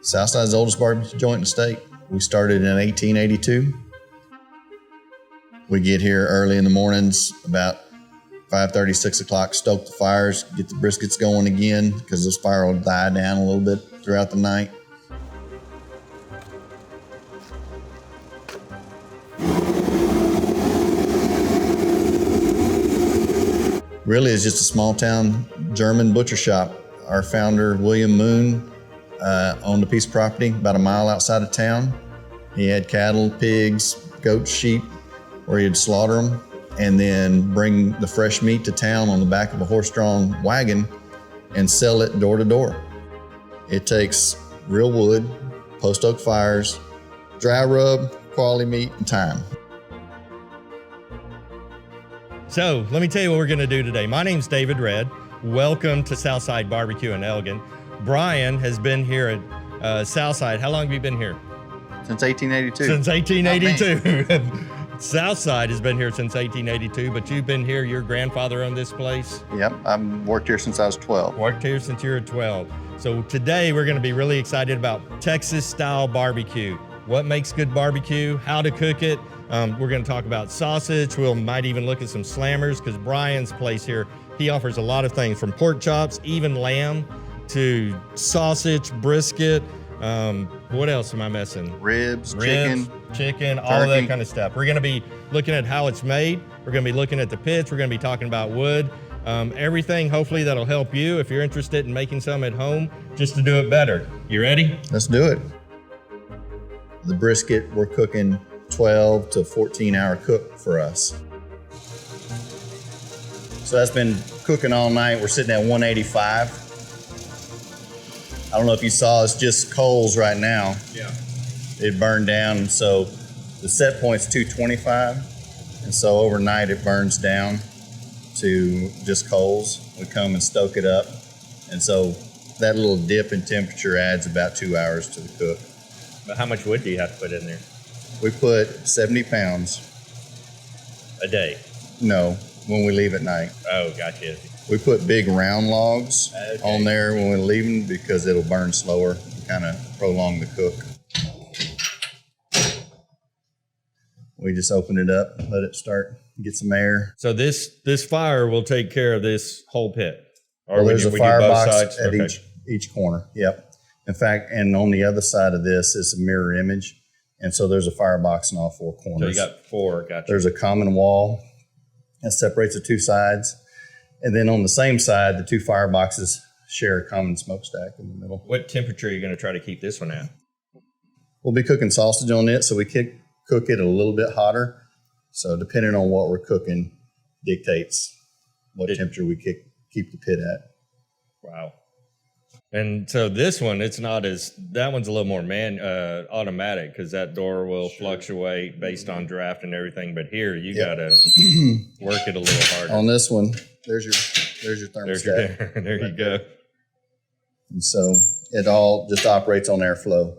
Southside's the oldest barbecue joint in the state. We started in 1882. We get here early in the mornings, about 5:30, 6 o'clock, stoke the fires, get the briskets going again, because this fire will die down a little bit throughout the night. Really, it's just a small town German butcher shop. Our founder, William Moon, owned a piece of property about a mile outside of town. He had cattle, pigs, goats, sheep, where he'd slaughter them and then bring the fresh meat to town on the back of a horse-drawn wagon and sell it door to door. It takes real wood, post oak fires, dry rub, quality meat, and time. So let me tell you what we're gonna do today. My name's David Redd. Welcome to Southside Barbecue in Elgin. Bryan has been here at Southside. How long have you been here? Since 1882. Since 1882. Southside has been here since 1882, but you've been here, your grandfather owned this place? Yep, I've worked here since I was 12. Worked here since you were 12. So today we're gonna be really excited about Texas style barbecue. What makes good barbecue, how to cook it. We're gonna talk about sausage. We might even look at some slammers, because Bryan's place here, he offers a lot of things from pork chops, even lamb, to sausage, brisket. What else am I missing? Ribs, chicken, all of that kind of stuff. We're gonna be looking at how it's made. We're gonna be looking at the pits. We're gonna be talking about wood. Everything, hopefully, that'll help you if you're interested in making some at home, just to do it better. You ready? Let's do it. The brisket, we're cooking 12 to 14-hour cook for us. So that's been cooking all night. We're sitting at 185. I don't know if you saw, it's just coals right now. Yeah. It burned down, so the set point's 225, and so overnight it burns down to just coals. We come and stoke it up, and so that little dip in temperature adds about 2 hours to the cook. But how much wood do you have to put in there? We put 70 pounds. A day? No, when we leave at night. Oh, gotcha. We put big round logs on there when we leave them, because it'll burn slower and kind of prolong the cook. We just open it up, let it start, get some air. So this fire will take care of this whole pit? Or there's a firebox at each corner, yep. In fact, and on the other side of this is a mirror image, and so there's a firebox in all four corners. So you got four, gotcha. There's a common wall that separates the two sides. And then on the same side, the two fireboxes share a common smokestack in the middle. What temperature are you going to try to keep this one at? We'll be cooking sausage on it, so we cook it a little bit hotter. So depending on what we're cooking dictates what temperature we keep the pit at. Wow. And so this one, that one's a little more automatic, because that door will fluctuate based on draft and everything. But here, you got to work it a little harder. On this one, there's your thermostat. There you go. And so it all just operates on airflow.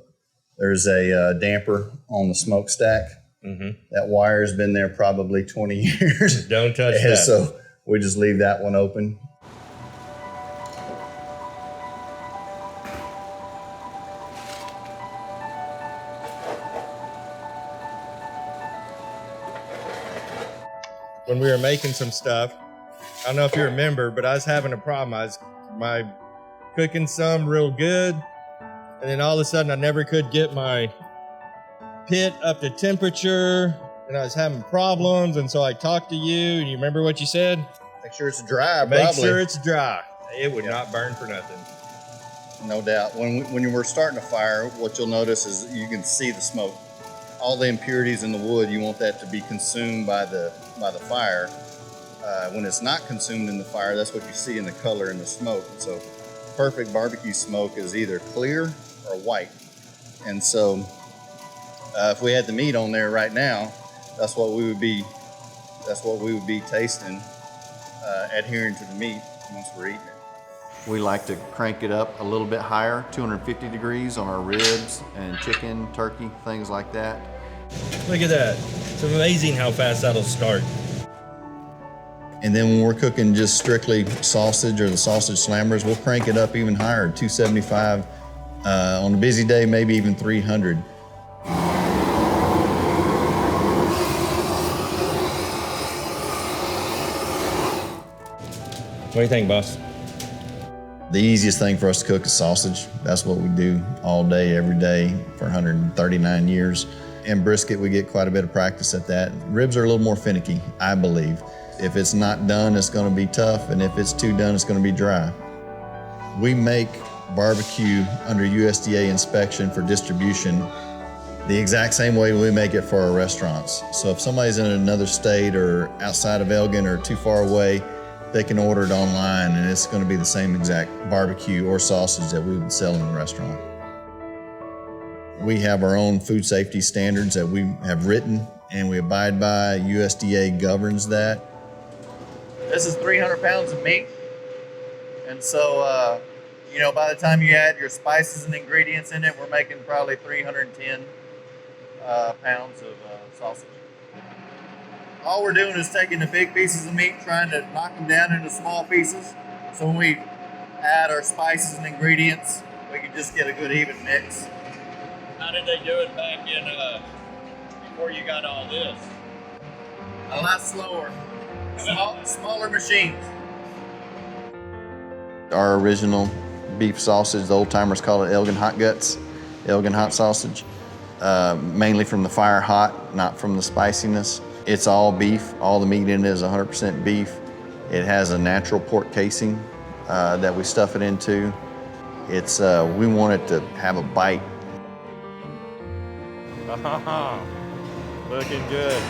There's a damper on the smokestack. Mm-hmm. That wire's been there probably 20 years. Don't touch that. So we just leave that one open. When we were making some stuff, I don't know if you remember, but I was having a problem. I was cooking some real good, and then all of a sudden I never could get my pit up to temperature, and I was having problems, and so I talked to you, and you remember what you said? Make sure it's dry, Make sure it's dry. It would not burn for nothing. No doubt. When you were starting a fire, what you'll notice is you can see the smoke. All the impurities in the wood, you want that to be consumed by the fire. When it's not consumed in the fire, that's what you see in the color and the smoke. So perfect barbecue smoke is either clear or white. And so if we had the meat on there right now, that's what we would be tasting, adhering to the meat once we're eating it. We like to crank it up a little bit higher, 250 degrees on our ribs and chicken, turkey, things like that. Look at that. It's amazing how fast that'll start. And then when we're cooking just strictly sausage or the sausage slammers, we'll crank it up even higher, 275 On a busy day, maybe even 300. What do you think, boss? The easiest thing for us to cook is sausage. That's what we do all day, every day for 139 years. And brisket, we get quite a bit of practice at that. Ribs are a little more finicky, I believe. If it's not done, it's going to be tough, and if it's too done, it's going to be dry. We make barbecue under USDA inspection for distribution the exact same way we make it for our restaurants. So if somebody's in another state or outside of Elgin or too far away, they can order it online, and it's going to be the same exact barbecue or sausage that we would sell in the restaurant. We have our own food safety standards that we have written, and we abide by. USDA governs that. This is 300 pounds of meat. And so, by the time you add your spices and ingredients in it, we're making probably 310 pounds of sausage. All we're doing is taking the big pieces of meat, trying to knock them down into small pieces. So when we add our spices and ingredients, we can just get a good even mix. How did they do it back in before you got all this? A lot slower. Smaller machines. Our original beef sausage, the old timers call it Elgin hot guts, Elgin hot sausage, mainly from the fire hot, not from the spiciness. It's all beef. All the meat in it is 100% beef. It has a natural pork casing that we stuff it into. It's we want it to have a bite. Looking good.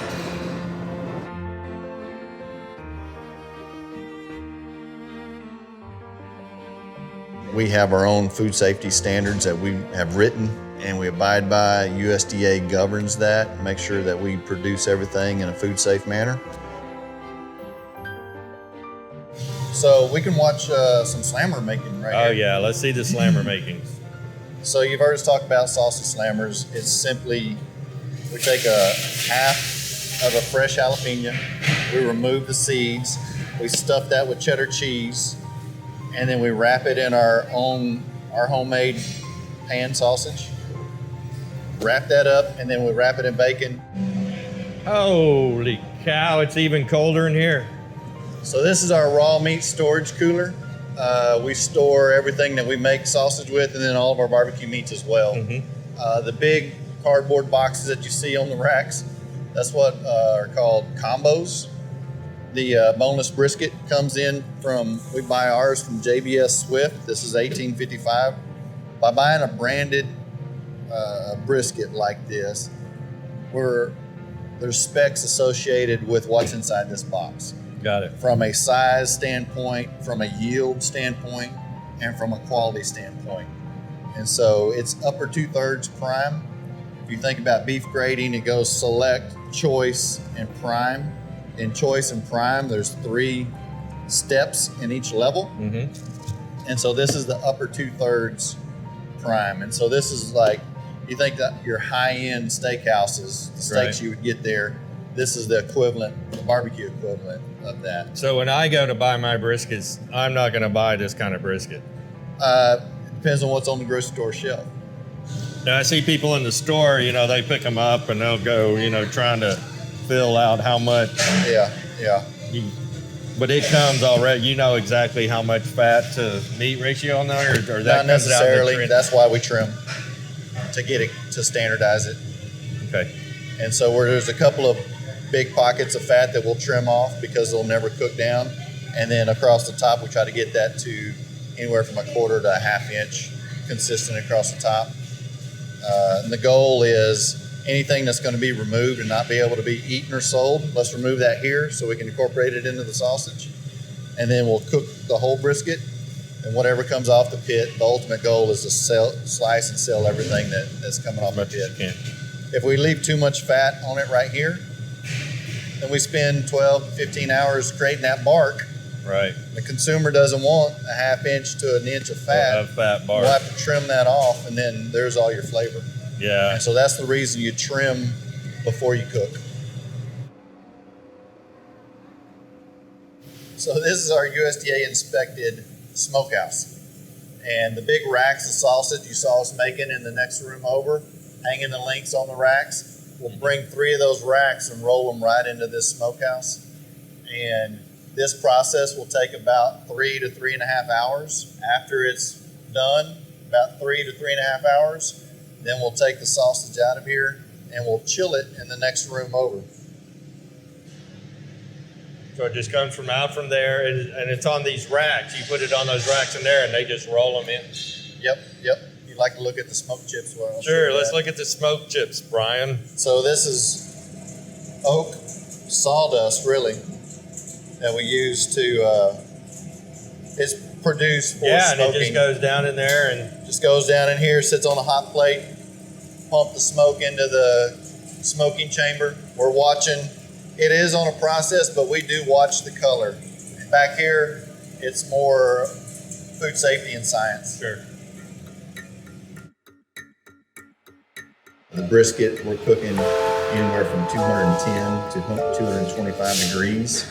We have our own food safety standards that we have written, and we abide by. USDA governs that, make sure that we produce everything in a food safe manner. So we can watch some slammer making right here. Oh yeah, let's see the slammer makings. So you've heard us talk about sausage slammers. It's simply, we take a half of a fresh jalapeno, we remove the seeds, we stuff that with cheddar cheese, and then we wrap it in our homemade pan sausage. Wrap that up, and then we wrap it in bacon. Holy cow, it's even colder in here. So this is our raw meat storage cooler. We store everything that we make sausage with, and then all of our barbecue meats as well. Mm-hmm. The big cardboard boxes that you see on the racks, that's what are called combos. The boneless brisket comes in we buy ours from JBS Swift. This is 1855. By buying a branded brisket like this, there's specs associated with what's inside this box. Got it. From a size standpoint, from a yield standpoint, and from a quality standpoint. And so it's upper 2/3 prime. If you think about beef grading, it goes select, choice, and prime. In choice and prime, there's 3 steps in each level. Mm-hmm. And so this is the upper 2/3 prime. And so this is like, you think that your high-end steakhouses, the steaks right. you would get there, this is the equivalent, the barbecue equivalent of that. So when I go to buy my briskets, I'm not going to buy this kind of brisket. It depends on what's on the grocery store shelf. Now, I see people in the store, they pick them up and they'll go, trying to fill out how much. Yeah. But it comes already, you know exactly how much fat to meat ratio on there, or that not necessarily. Comes out That's why we trim, to get it, to standardize it. Okay. And so there's a couple of big pockets of fat that we'll trim off because they'll never cook down. And then across the top, we try to get that to anywhere from 1/4 to 1/2 inch consistent across the top. And the goal is anything that's going to be removed and not be able to be eaten or sold, let's remove that here so we can incorporate it into the sausage. And then we'll cook the whole brisket, and whatever comes off the pit, the ultimate goal is to slice and sell everything that's coming off the pit. If we leave too much fat on it right here, then we spend 12 to 15 hours creating that bark. Right. The consumer doesn't want 1/2 inch to 1 inch of fat. We'll have fat bark. We'll have to trim that off, and then there's all your flavor. Yeah. And so that's the reason you trim before you cook. So this is our USDA inspected smokehouse. And the big racks of sausage you saw us making in the next room over, hanging the links on the racks, we'll bring 3 of those racks and roll them right into this smokehouse. And this process will take about 3 to 3.5 hours. After it's done, about 3 to 3.5 hours, then we'll take the sausage out of here and we'll chill it in the next room over. So it just comes out from there, and it's on these racks. You put it on those racks in there, and they just roll them in. Yep. You'd like to look at the smoke chips? Well, sure, let's look at the smoke chips, Bryan. So this is oak sawdust, really, that we use to, it's produced for smoking. And it just goes down in there and just goes down in here, sits on a hot plate, pump the smoke into the smoking chamber. We're watching. It is on a process, but we do watch the color. Back here, it's more food safety and science. Sure. The brisket, we're cooking anywhere from 210 to 225 degrees,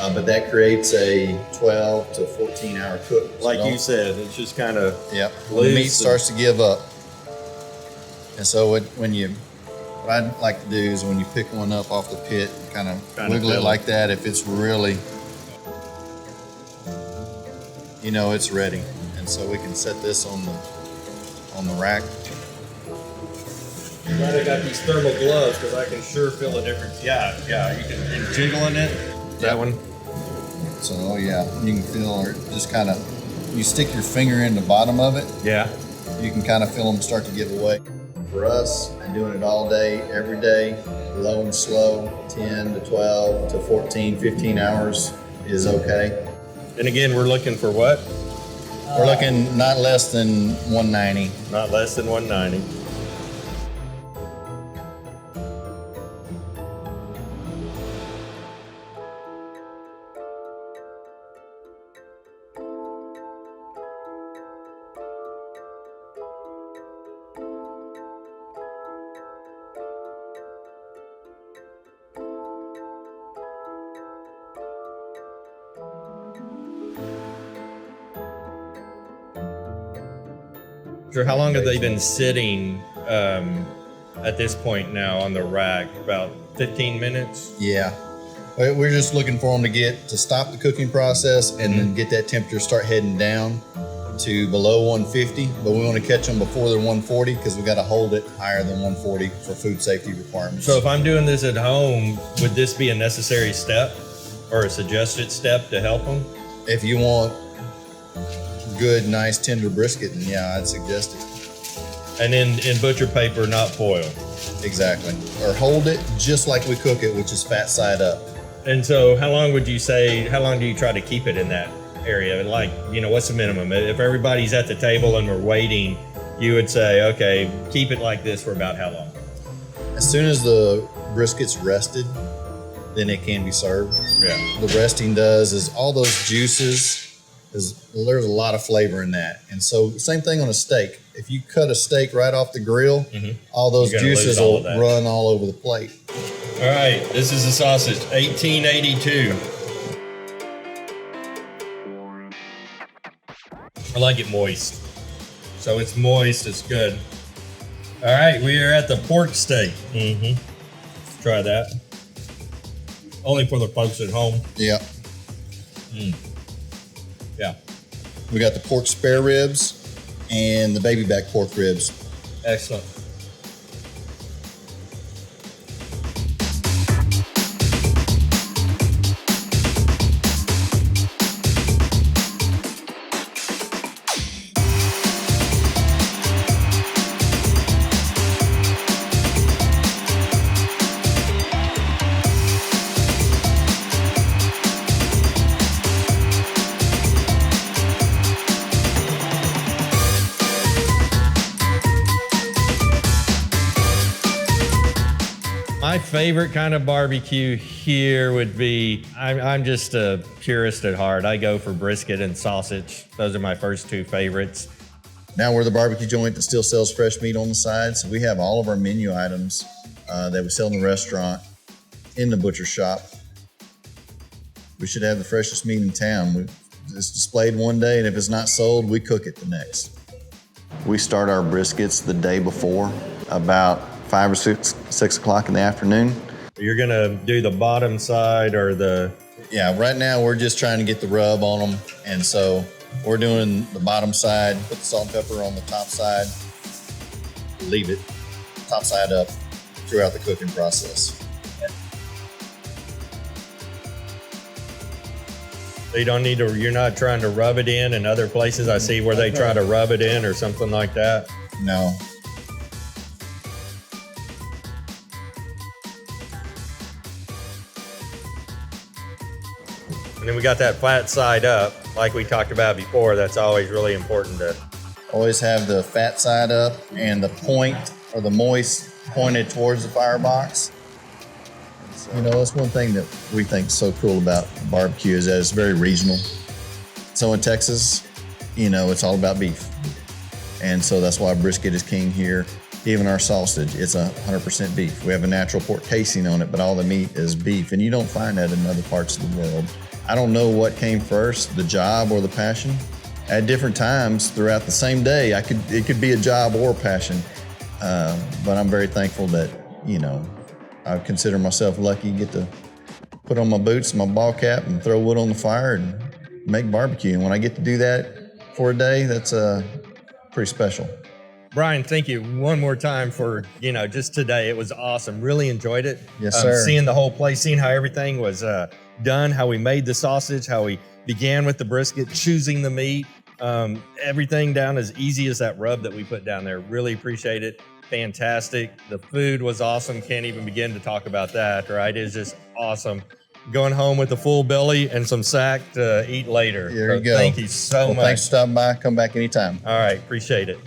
but that creates a 12 to 14 hour cook. Like you said, it's just kind of when the meat starts to give up. And so what I'd like to do is when you pick one up off the pit, kind of wiggle it like that. If it's really, it's ready. And so we can set this on the rack. I'm glad I got these thermal gloves because I can sure feel a difference. Yeah, you can and jiggling it. That one. So you can feel it just kind of, you stick your finger in the bottom of it. Yeah. You can kind of feel them start to give away. For us, and doing it all day, every day, low and slow, 10 to 12 to 14, 15 hours is okay. And again, we're looking for what? We're looking not less than 190. Not less than 190. Sure. How long have they been sitting at this point now on the rack? About 15 minutes? Yeah. We're just looking for them to stop the cooking process and then get that temperature start heading down to below 150. But we want to catch them before they're 140 because we got to hold it higher than 140 for food safety requirements. So if I'm doing this at home, would this be a necessary step or a suggested step to help them? If you want good, nice, tender brisket, then I'd suggest it. And in butcher paper, not foil. Exactly. Or hold it just like we cook it, which is fat side up. And so how long do you try to keep it in that area? Like, what's the minimum? If everybody's at the table and we're waiting, you would say, okay, keep it like this for about how long? As soon as the brisket's rested, then it can be served. Yeah. The resting is all those juices, there's a lot of flavor in that. And so same thing on a steak. If you cut a steak right off the grill, all those juices will run all over the plate. All right, this is the sausage, 1882. I like it moist. So it's moist, it's good. All right, we are at the pork steak. Let's try that. Only for the folks at home. Yeah. Yeah. We got the pork spare ribs and the baby back pork ribs. Excellent. My favorite kind of barbecue here would be, I'm just a purist at heart. I go for brisket and sausage. Those are my first two favorites. Now we're the barbecue joint that still sells fresh meat on the side. So we have all of our menu items that we sell in the restaurant in the butcher shop. We should have the freshest meat in town. It's displayed one day, and if it's not sold, we cook it the next. We start our briskets the day before, about 5 or 6 o'clock in the afternoon. You're gonna do the bottom side or the... Yeah, right now we're just trying to get the rub on them, and so we're doing the bottom side, put the salt and pepper on the top side, leave it top side up throughout the cooking process. You don't need to, you're not trying to rub it in other places. I see where they try to rub it in or something like that. No. And then we got that flat side up, like we talked about before. That's always really important to... Always have the fat side up and the point or the moist pointed towards the firebox. You know, that's one thing that we think is so cool about barbecue is that it's very regional. So in Texas, you know, it's all about beef. And so that's why brisket is king here. Even our sausage, it's 100% beef. We have a natural pork casing on it, but all the meat is beef. And you don't find that in other parts of the world. I don't know what came first, the job or the passion. At different times throughout the same day, it could be a job or a passion. But I'm very thankful that, you know, I consider myself lucky to get to put on my boots, my ball cap, and throw wood on the fire and make barbecue. And when I get to do that for a day, that's pretty special. Bryan, thank you one more time for, you know, just today. It was awesome. Really enjoyed it. Yes, sir. Seeing the whole place, seeing how everything was done, how we made the sausage, how we began with the brisket, choosing the meat, everything down as easy as that rub that we put down there. Really appreciate it. Fantastic. The food was awesome. Can't even begin to talk about that, right? It's just awesome. Going home with a full belly and some sack to eat later. There you go. Thank you so much. Thanks for stopping by. Come back anytime. All right. Appreciate it.